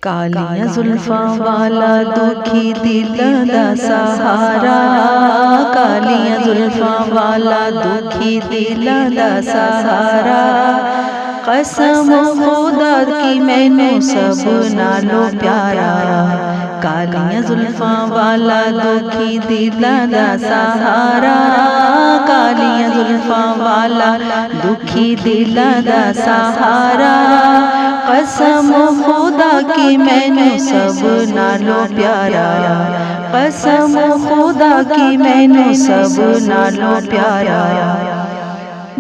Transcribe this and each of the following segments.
کالیاں زلفاں والا دکھی دل دا سہارا، کالیاں زلفاں والا دکھی دل دا سہارا، قسم خدا کی مینوں سب نالوں پیارا، کالیاں زلفاں والا دکھی دل دا سہارا، کالیاں زلفاں والا دکھی دل دا سہارا، قسم خدا کی مینوں سب نالوں پیارا، قسم خدا کی مینوں سب نالوں پیارا،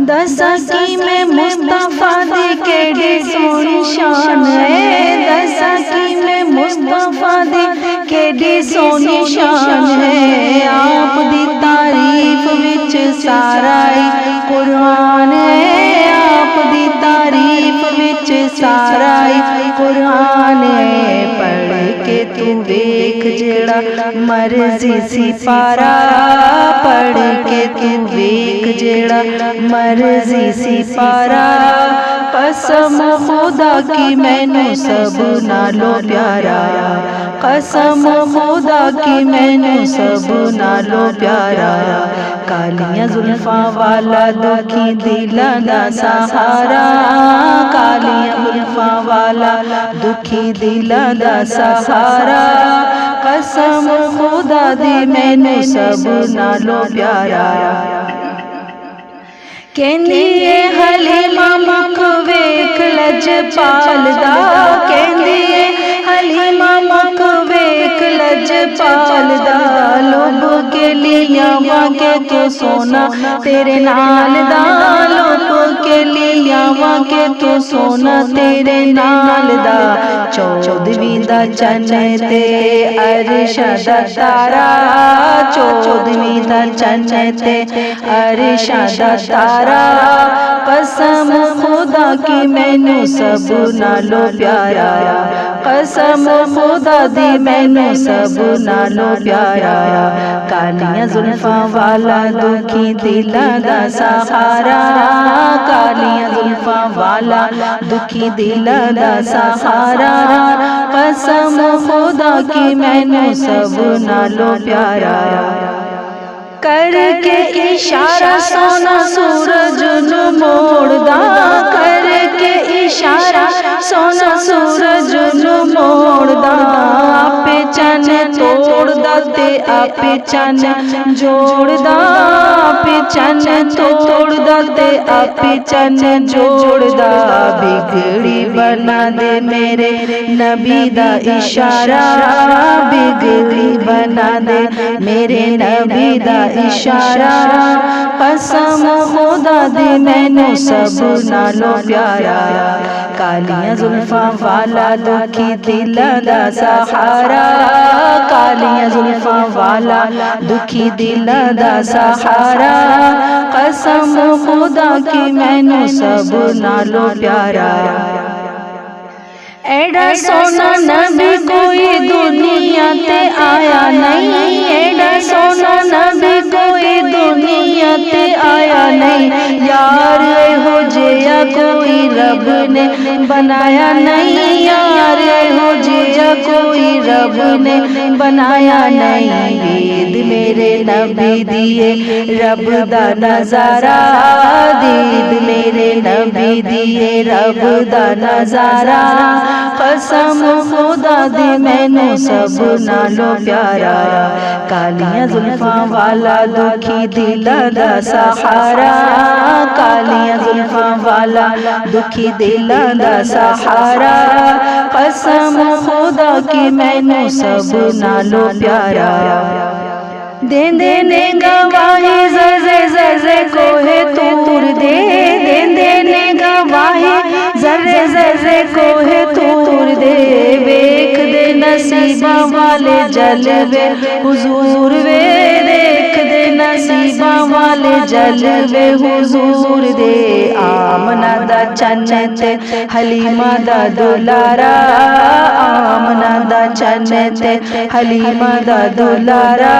دساں کی میں مصطفیٰ دی کیڑی سونی شان ہے، دساں کی میں مصطفیٰ دی کیڑی سونی شان ہے، آپ دی تعریف وچ سارا قرآن ہے، آپ دی تعریف وچ سارا قرآن ہے، پڑھ کے تو ویکھ جیڑا مرضی سی پارا، پڑھ کے تو ویکھ جیڑا مرضی سی پارا، قسم خدا کی مینوں سب نالوں پیارا، قسم خدا کی مینوں سب نالوں پیارا، کالیاں زلفاں والا دکھی دل دا سہارا، کالیاں زلفاں والا دکھی دل دا سہارا، قسم خدا دی مینوں سب نالوں پیارا، کہندی اے حلیمہ مکھ ویکھ لجپال دا، کہندی اے حلیمہ مکھ ویکھ لجپال دا، لب کے لیاں واں تو سونا تیرے نال دا، لب کے لیاں واں تو سونا تیرے نال دا، چودھویں دا چن تے عرش دا تارا، چودھویں دا چن تے عرش دا تارا، قسم خدا کی مینوں سب نالوں پیارا، قسم خدا دی مینوں سب نالوں پیارا، کالیاں زلفاں والا دکھی دل دا سہارا، کالیاں زلفاں والا دکھی دل دا سہارا، قسم خدا کی مینوں سب نالوں پیارا، کر کے اشارہ سونا سورج نو موڑدا، کر کے اشارہ سونا سورج نو موڑدا، آپے چن توڑدا تے آپے چن جوڑدا، آپے چن توڑدا تے آپے چن جوڑدا، بگڑی بنا دے میرے نبی دا اشارہ، بگڑی بنا دے میرے نبی دا اشارہ، قسم خدا دی مینوں سب نالوں پیارا، کالیاں زلفاں والا دکھی دل دا سہارا، کالیاں زلفاں والا دکھی دل دا سہارا، قسم خدا کی مینوں سب نالوں پیارا، ایڈا سونا نبی کوئی دنیا تے آیا نہیں، ایڈا سونا نبی کوئی دنیا تے آیا نہیں، یار ہو جیا کوئی رب نے بنایا نہیں، یار ہو جیا کوئی رب نے بنایا نہیں، دید میرے نبی دیے رب دا نظارہ، دید میرے نبی دیے رب دا نظارہ، قسم خدا دی مینوں سب نالوں پیارا، کالیاں زلفاں والا دکھی دل دا سہارا، کالیاں زلفاں والا دکھی دل دا سہارا، قسم خدا کی مینوں سب نالوں پیارا، دیندے نے گواہی ذرے ذرے کوہ طور دے، دیندے نے گواہی ذرے ذرے کوہ طور دے، ویکھ دے نصیباں والے جلوے حضور وے، دیکھ دے نصیباں والے جلوے حضور دے، آمنہ دا چن تے حلیمہ دا دلارا، آمنہ دا چن تے حلیمہ دا دلارا،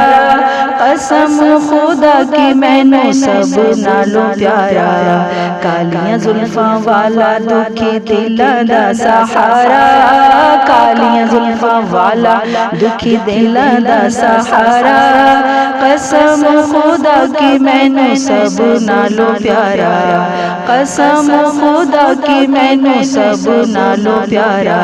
قسم خدا کی مینوں سب نالوں پیارا، کالیاں زلفاں والا دکھی دل دا سہارا، کالیاں زلفاں والا دکھی دلاں دا سہارا قسم خدا کی مینوں سب نالوں پیارا قسم خدا کی مینوں سب نالوں پیارا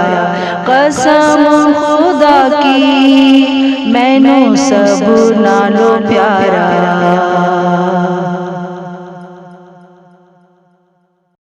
قسم خدا کی مینوں سب نالوں پیارا